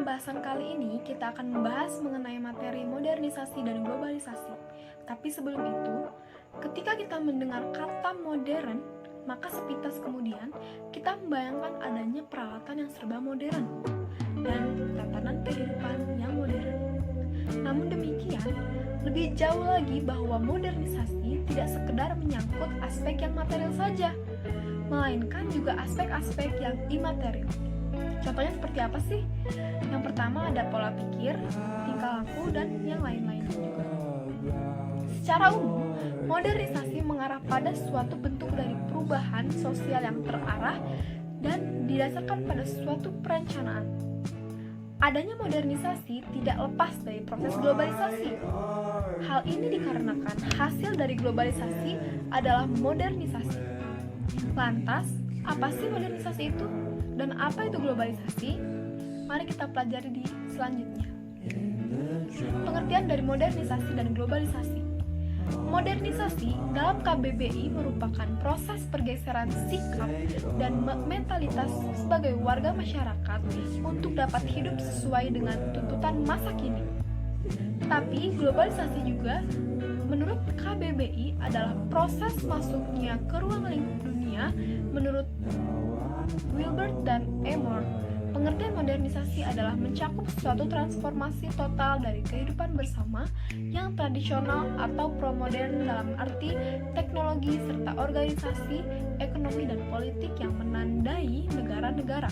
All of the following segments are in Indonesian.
pembahasan kali ini kita akan membahas mengenai materi modernisasi dan globalisasi. Tapi sebelum itu, ketika kita mendengar kata modern, maka sepintas kemudian kita membayangkan adanya peralatan yang serba modern dan tatanan kehidupan yang modern. Namun demikian, lebih jauh lagi bahwa modernisasi tidak sekedar menyangkut aspek yang material saja, melainkan juga aspek-aspek yang imaterial. Contohnya seperti apa sih? Yang pertama ada pola pikir, tingkah laku, dan yang lain-lain juga. Secara umum, modernisasi mengarah pada suatu bentuk dari perubahan sosial yang terarah dan didasarkan pada suatu perencanaan. Adanya modernisasi tidak lepas dari proses globalisasi. Hal ini dikarenakan hasil dari globalisasi adalah modernisasi. Lantas, apa sih modernisasi itu? Dan apa itu globalisasi? Mari kita pelajari di selanjutnya. Pengertian dari modernisasi dan globalisasi. Modernisasi dalam KBBI merupakan proses pergeseran sikap dan mentalitas sebagai warga masyarakat untuk dapat hidup sesuai dengan tuntutan masa kini. Tapi globalisasi juga menurut KBBI adalah proses masuknya ke ruang lingkup dunia menurut Wilbert dan Amor. Pengertian modernisasi adalah mencakup suatu transformasi total dari kehidupan bersama yang tradisional atau pro-modern dalam arti teknologi serta organisasi, ekonomi, dan politik yang menandai negara-negara.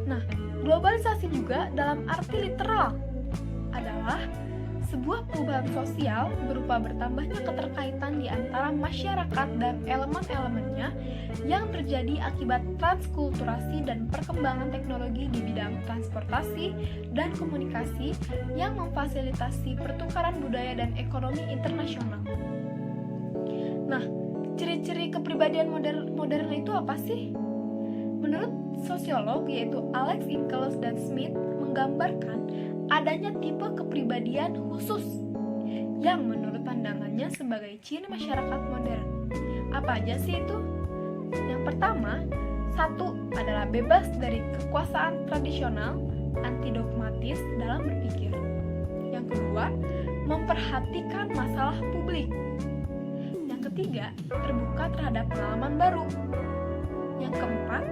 Nah, globalisasi juga dalam arti literal adalah sebuah perubahan sosial berupa bertambahnya keterkaitan di antara masyarakat dan elemen-elemennya yang terjadi akibat transkulturasi dan perkembangan teknologi di bidang transportasi dan komunikasi yang memfasilitasi pertukaran budaya dan ekonomi internasional. Nah, ciri-ciri kepribadian modern itu apa sih? Menurut sosiolog yaitu Alex Ingalls dan Smith menggambarkan adanya tipe kepribadian khusus yang menurut pandangannya sebagai ciri masyarakat modern. Apa aja sih itu? Yang pertama, satu adalah bebas dari kekuasaan tradisional, anti dogmatis dalam berpikir. Yang kedua, memperhatikan masalah publik. Yang ketiga, terbuka terhadap pengalaman baru. Yang keempat,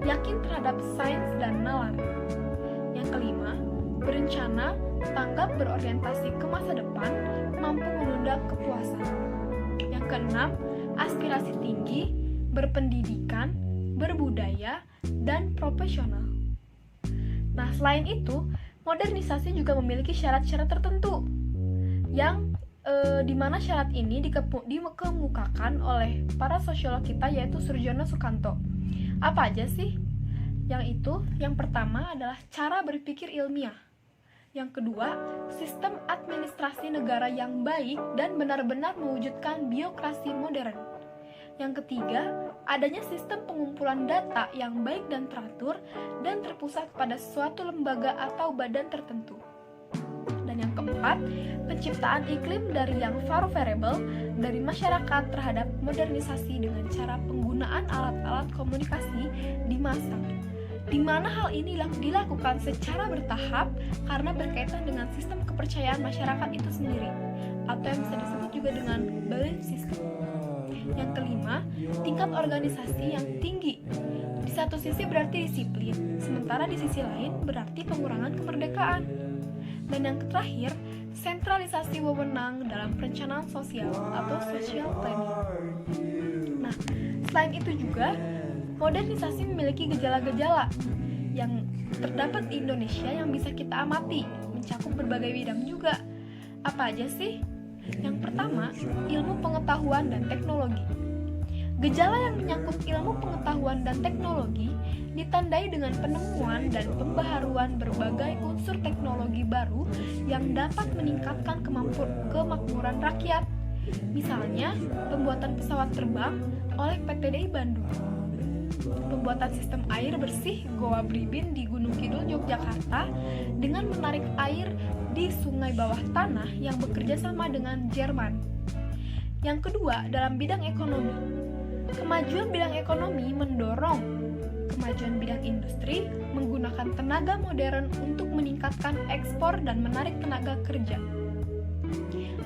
yakin terhadap sains dan nalar. Yang kelima, berencana, tanggap berorientasi ke masa depan, mampu menunda kepuasan. Yang keenam, aspirasi tinggi, berpendidikan, berbudaya, dan profesional. Nah, selain itu, modernisasi juga memiliki syarat-syarat tertentu yang di mana syarat ini dikemukakan oleh para sosiolog kita yaitu Surjono Sukanto. Apa aja sih? Yang pertama adalah cara berpikir ilmiah. Yang kedua, sistem administrasi negara yang baik dan benar-benar mewujudkan birokrasi modern. Yang ketiga, adanya sistem pengumpulan data yang baik dan teratur dan terpusat pada suatu lembaga atau badan tertentu. Dan yang keempat, penciptaan iklim dari yang favorable dari masyarakat terhadap modernisasi dengan cara penggunaan alat-alat komunikasi di masa, di mana hal ini dilakukan secara bertahap karena berkaitan dengan sistem kepercayaan masyarakat itu sendiri, atau yang bisa disebut juga dengan belief system. Yang kelima, tingkat organisasi yang tinggi. Di satu sisi berarti disiplin, sementara di sisi lain berarti pengurangan kemerdekaan. Dan yang terakhir, sentralisasi wewenang dalam perencanaan sosial atau social planning. Nah, selain itu juga, modernisasi memiliki gejala-gejala yang terdapat di Indonesia yang bisa kita amati, mencakup berbagai bidang juga. Apa aja sih? Yang pertama, ilmu pengetahuan dan teknologi. Gejala yang menyangkut ilmu pengetahuan dan teknologi ditandai dengan penemuan dan pembaharuan berbagai unsur teknologi baru yang dapat meningkatkan kemakmuran rakyat. Misalnya, pembuatan pesawat terbang oleh PT DI Bandung, pembuatan sistem air bersih Goa Bribin di Gunung Kidul, Yogyakarta dengan menarik air di sungai bawah tanah yang bekerja sama dengan Jerman. Yang kedua, dalam bidang ekonomi. Kemajuan bidang ekonomi mendorong kemajuan bidang industri menggunakan tenaga modern untuk meningkatkan ekspor dan menarik tenaga kerja.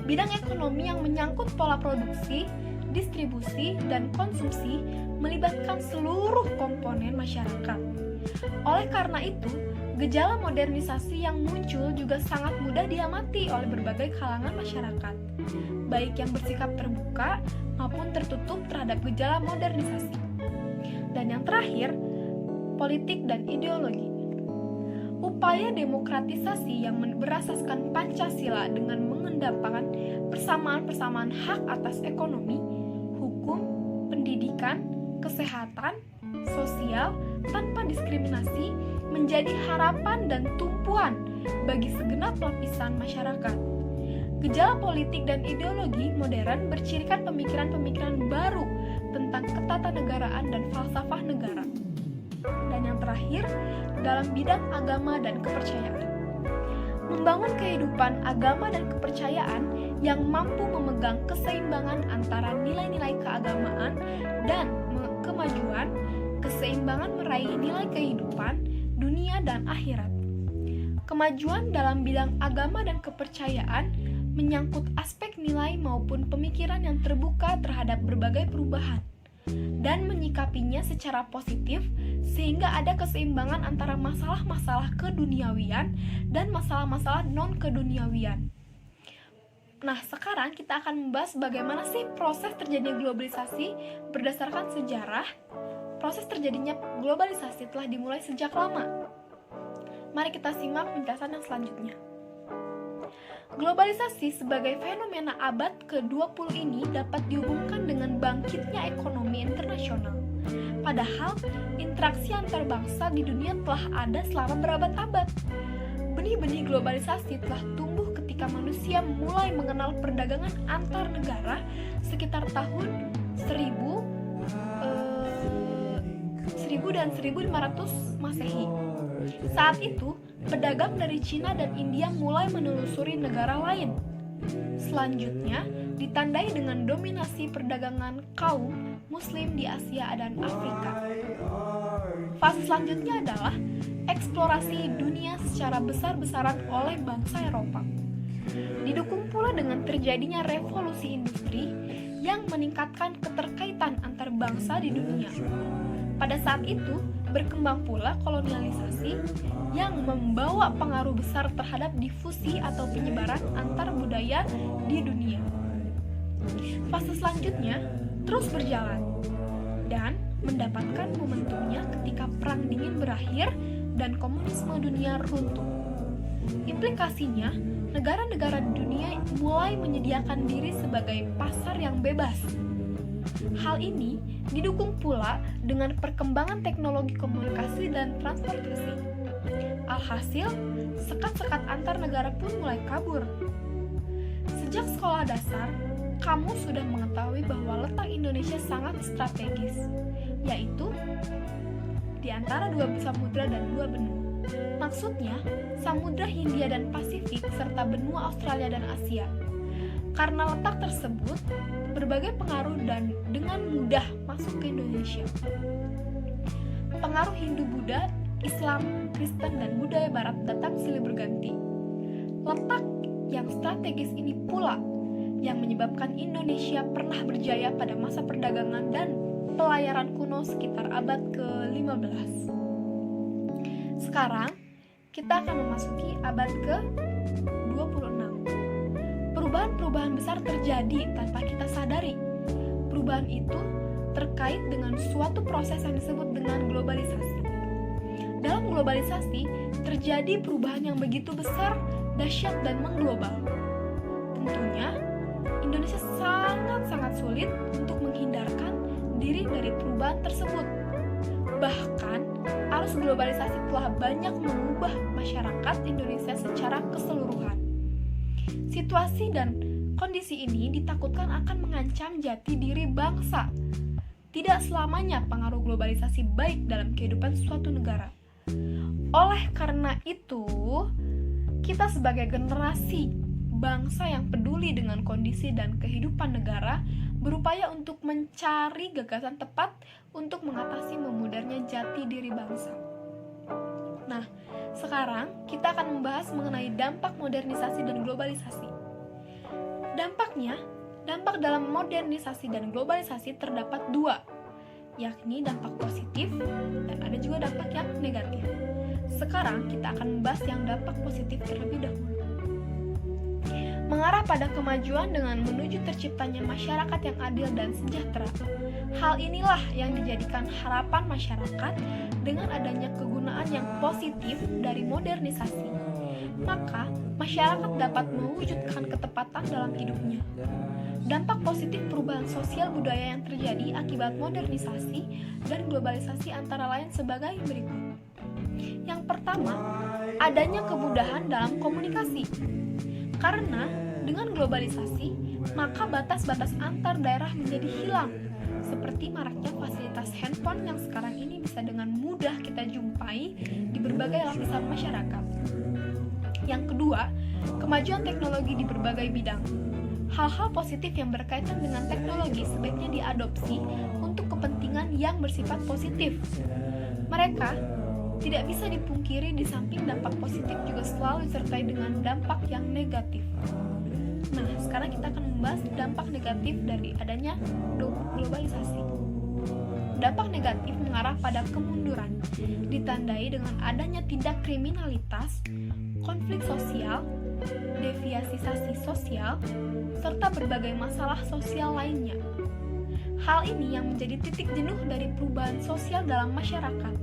Bidang ekonomi yang menyangkut pola produksi, distribusi, dan konsumsi melibatkan seluruh komponen masyarakat. Oleh karena itu, gejala modernisasi yang muncul juga sangat mudah diamati oleh berbagai kalangan masyarakat, baik yang bersikap terbuka maupun tertutup terhadap gejala modernisasi. Dan yang terakhir, politik dan ideologi. Upaya demokratisasi yang berasaskan Pancasila dengan mengedepankan persamaan-persamaan hak atas ekonomi, hukum, pendidikan, kesehatan, sosial, tanpa diskriminasi menjadi harapan dan tumpuan bagi segenap lapisan masyarakat. Gejala politik dan ideologi modern bercirikan pemikiran-pemikiran baru tentang ketatanegaraan dan falsafah negara. Dan yang terakhir, dalam bidang agama dan kepercayaan. Membangun kehidupan agama dan kepercayaan yang mampu memegang keseimbangan antara nilai-nilai keagamaan dan kemajuan, keseimbangan meraih nilai kehidupan, dunia dan akhirat. Kemajuan dalam bidang agama dan kepercayaan menyangkut aspek nilai maupun pemikiran yang terbuka terhadap berbagai perubahan dan menyikapinya secara positif sehingga ada keseimbangan antara masalah-masalah keduniawian dan masalah-masalah non-keduniawian. Nah, sekarang kita akan membahas bagaimana sih proses terjadinya globalisasi berdasarkan sejarah. Proses terjadinya globalisasi telah dimulai sejak lama. Mari kita simak penjelasan yang selanjutnya. Globalisasi sebagai fenomena abad ke-20 ini dapat dihubungkan dengan bangkitnya ekonomi internasional. Padahal, interaksi antar bangsa di dunia telah ada selama berabad-abad. Benih-benih globalisasi telah tumbuh ketika manusia mulai mengenal perdagangan antar negara sekitar tahun 1000 dan 1500 Masehi. Saat itu, pedagang dari Cina dan India mulai menelusuri negara lain. Selanjutnya, ditandai dengan dominasi perdagangan kaum Muslim di Asia dan Afrika. Fase selanjutnya adalah eksplorasi dunia secara besar-besaran oleh bangsa Eropa. Didukung pula dengan terjadinya revolusi industri yang meningkatkan keterkaitan antar bangsa di dunia. Pada saat itu, berkembang pula kolonialisasi yang membawa pengaruh besar terhadap difusi atau penyebaran antar budaya di dunia. Fase selanjutnya terus berjalan dan mendapatkan momentumnya ketika Perang Dingin berakhir dan komunisme dunia runtuh. Implikasinya, negara-negara di dunia mulai menyediakan diri sebagai pasar yang bebas. Hal ini didukung pula dengan perkembangan teknologi komunikasi dan transportasi. Alhasil, sekat-sekat antar negara pun mulai kabur. Sejak sekolah dasar, kamu sudah mengetahui bahwa letak Indonesia sangat strategis, yaitu di antara dua samudra dan dua benua. Maksudnya, Samudra Hindia dan Pasifik serta benua Australia dan Asia. Karena letak tersebut, berbagai pengaruh dan dengan mudah masuk ke Indonesia. Pengaruh Hindu-Buddha, Islam, Kristen, dan budaya Barat datang silih berganti. Letak yang strategis ini pula yang menyebabkan Indonesia pernah berjaya pada masa perdagangan dan pelayaran kuno sekitar abad ke-15. Sekarang, kita akan memasuki abad ke-26. Perubahan-perubahan besar terjadi tanpa kita sadari. Perubahan itu terkait dengan suatu proses yang disebut dengan globalisasi. Dalam globalisasi, terjadi perubahan yang begitu besar, dahsyat, dan mengglobal. Tentunya, Indonesia sangat-sangat sulit untuk menghindarkan diri dari perubahan tersebut. Bahkan, arus globalisasi telah banyak mengubah masyarakat Indonesia secara keseluruhan. Situasi dan kondisi ini ditakutkan akan mengancam jati diri bangsa. Tidak selamanya pengaruh globalisasi baik dalam kehidupan suatu negara. Oleh karena itu, kita sebagai generasi bangsa yang peduli dengan kondisi dan kehidupan negara berupaya untuk mencari gagasan tepat untuk mengatasi memudarnya jati diri bangsa. Nah, sekarang kita akan membahas mengenai dampak modernisasi dan globalisasi. Dampak dalam modernisasi dan globalisasi terdapat dua, yakni dampak positif dan ada juga dampak yang negatif. Sekarang kita akan membahas yang dampak positif terlebih dahulu. Mengarah pada kemajuan dengan menuju terciptanya masyarakat yang adil dan sejahtera. Hal inilah yang dijadikan harapan masyarakat dengan adanya kegunaan yang positif dari modernisasi. Maka, masyarakat dapat mewujudkan ketepatan dalam hidupnya. Dampak positif perubahan sosial budaya yang terjadi akibat modernisasi dan globalisasi antara lain sebagai berikut. Yang pertama, adanya kemudahan dalam komunikasi. Karena dengan globalisasi, maka batas-batas antar daerah menjadi hilang. Seperti maraknya fasilitas handphone yang sekarang ini bisa dengan mudah kita jumpai di berbagai lapisan masyarakat. Yang kedua, kemajuan teknologi di berbagai bidang. Hal-hal positif yang berkaitan dengan teknologi sebaiknya diadopsi untuk kepentingan yang bersifat positif. Mereka tidak bisa dipungkiri di samping dampak positif juga selalu disertai dengan dampak yang negatif. Nah, sekarang kita akan membahas dampak negatif dari adanya globalisasi. Dampak negatif mengarah pada kemunduran, ditandai dengan adanya tindak kriminalitas, konflik sosial, deviasi sosial, serta berbagai masalah sosial lainnya. Hal ini yang menjadi titik jenuh dari perubahan sosial dalam masyarakat.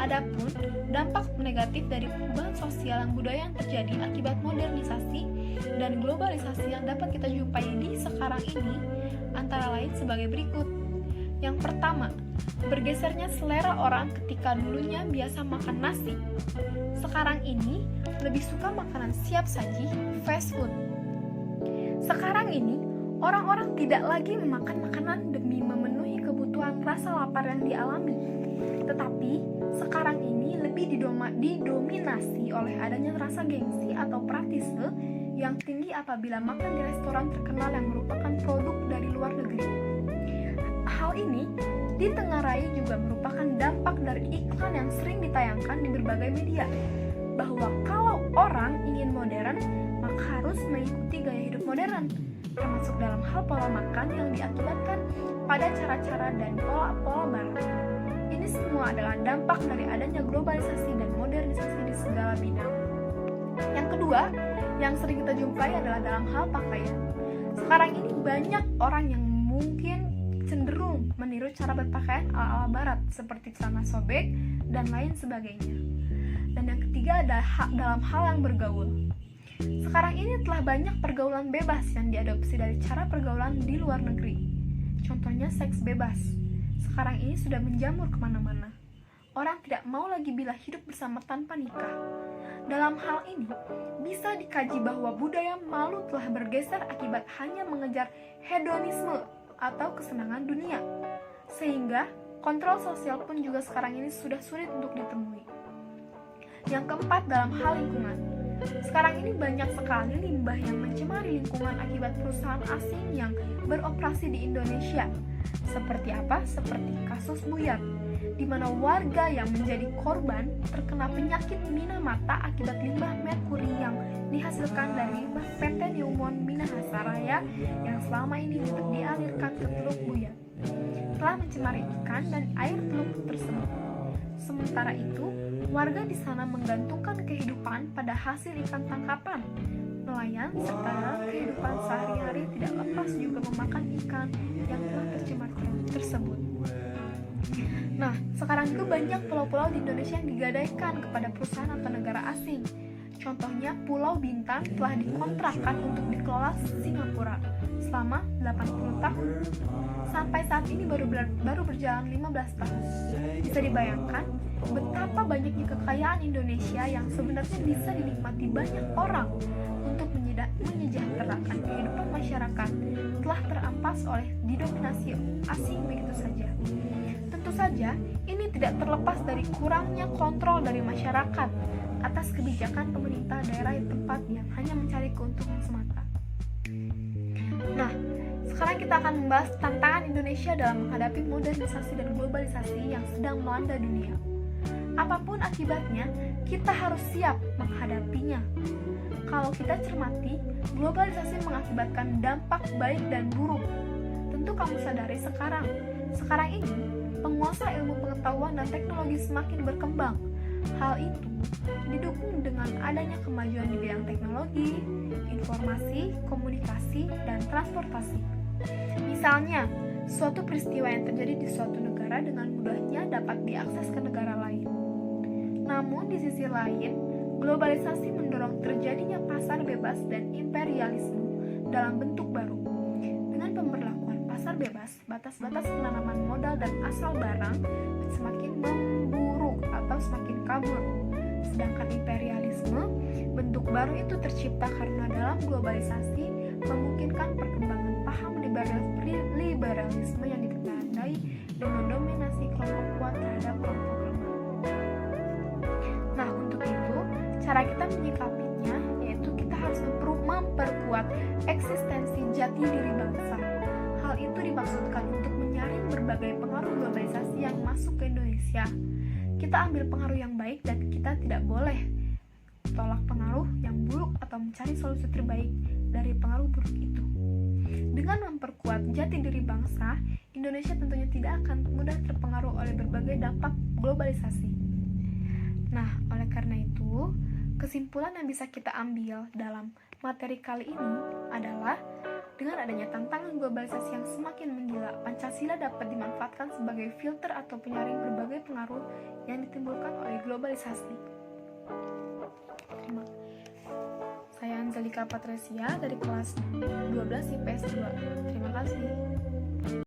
Adapun dampak negatif dari perubahan sosial dan budaya yang terjadi akibat modernisasi dan globalisasi yang dapat kita jumpai di sekarang ini antara lain sebagai berikut. Yang pertama, bergesernya selera orang ketika dulunya biasa makan nasi. Sekarang ini lebih suka makanan siap saji, fast food. Sekarang ini orang-orang tidak lagi memakan makanan demi memenuhi kebutuhan rasa lapar yang dialami. Tetapi sekarang ini lebih didominasi oleh adanya rasa gengsi atau pratisme yang tinggi apabila makan di restoran terkenal yang merupakan produk dari luar negeri. Hal ini ditengarai juga merupakan dampak dari iklan yang sering ditayangkan di berbagai media, bahwa kalau orang ingin modern, maka harus mengikuti gaya hidup modern, termasuk dalam hal pola makan yang diakibatkan pada cara-cara dan pola-pola barat. Ini semua adalah dampak dari adanya globalisasi dan modernisasi di segala bidang. Yang kedua, yang sering kita jumpai adalah dalam hal pakaian. Sekarang ini banyak orang yang mungkin cenderung meniru cara berpakaian ala-ala barat seperti celana sobek dan lain sebagainya. Dan yang ketiga adalah dalam hal yang bergaul. Sekarang ini telah banyak pergaulan bebas yang diadopsi dari cara pergaulan di luar negeri. Contohnya seks bebas. Sekarang ini sudah menjamur kemana-mana. Orang tidak mau lagi bila hidup bersama tanpa nikah. Dalam hal ini, bisa dikaji bahwa budaya malu telah bergeser akibat hanya mengejar hedonisme atau kesenangan dunia. Sehingga, kontrol sosial pun juga sekarang ini sudah sulit untuk ditemui. Yang keempat, dalam hal lingkungan. Sekarang ini banyak sekali limbah yang mencemari lingkungan akibat perusahaan asing yang beroperasi di Indonesia. Seperti apa? Seperti kasus buyat, di mana warga yang menjadi korban terkena penyakit mina mata akibat limbah merkuri yang dihasilkan dari limbah PT Newmont Minahasa yang selama ini dialirkan ke Teluk Buyat, telah mencemari ikan dan air teluk tersebut. Sementara itu, warga di sana menggantungkan kehidupan pada hasil ikan tangkapan, nelayan, serta kehidupan sehari-hari tidak lepas juga memakan ikan yang telah tercemar tersebut. Nah, sekarang itu banyak pulau-pulau di Indonesia yang digadaikan kepada perusahaan atau negara asing. Contohnya, Pulau Bintan telah dikontrakkan untuk dikelola Singapura selama 80 tahun. Sampai saat ini baru berjalan 15 tahun. Bisa dibayangkan betapa banyaknya kekayaan Indonesia yang sebenarnya bisa dinikmati banyak orang untuk menyejahterakan kehidupan masyarakat telah terampas oleh didominasi asing begitu saja. Tentu saja, ini tidak terlepas dari kurangnya kontrol dari masyarakat atas kebijakan pemerintah daerah tempat yang hanya mencari keuntungan semata. Nah, Sekarang kita akan membahas tantangan Indonesia dalam menghadapi modernisasi dan globalisasi yang sedang melanda dunia. Apapun akibatnya, kita harus siap menghadapinya. Kalau kita cermati, globalisasi mengakibatkan dampak baik dan buruk. Tentu kamu sadari sekarang ini, penguasa ilmu pengetahuan dan teknologi semakin berkembang. Hal itu didukung dengan adanya kemajuan di bidang teknologi, informasi, komunikasi, dan transportasi. Misalnya, suatu peristiwa yang terjadi di suatu negara dengan mudahnya dapat diakses ke negara lain. Namun di sisi lain, globalisasi mendorong terjadinya pasar bebas dan imperialisme dalam bentuk baru. Dengan pemberlakuan pasar bebas, batas-batas penanaman modal dan asal barang semakin memburuk atau semakin kabur. Sedangkan imperialisme, bentuk baru itu tercipta karena dalam globalisasi memungkinkan perkembangan paham liberalisme yang ditandai dengan dominasi kelompok kuat terhadap kelompok lemah. Nah, untuk itu, cara kita menyikapinya yaitu kita harus memperkuat eksistensi jati diri bangsa. Hal itu dimaksudkan untuk menyaring berbagai pengaruh globalisasi yang masuk ke Indonesia. Kita ambil pengaruh yang baik dan kita tidak boleh tolak pengaruh yang buruk atau mencari solusi terbaik dari pengaruh buruk itu. Dengan memperkuat jati diri bangsa, Indonesia tentunya tidak akan mudah terpengaruh oleh berbagai dampak globalisasi. Nah, oleh karena itu, kesimpulan yang bisa kita ambil dalam materi kali ini adalah dengan adanya tantangan globalisasi yang semakin menggila, Pancasila dapat dimanfaatkan sebagai filter atau penyaring berbagai pengaruh yang ditimbulkan oleh globalisasi. Saya Angelika Patresia dari kelas 12 IPS 2. Terima kasih.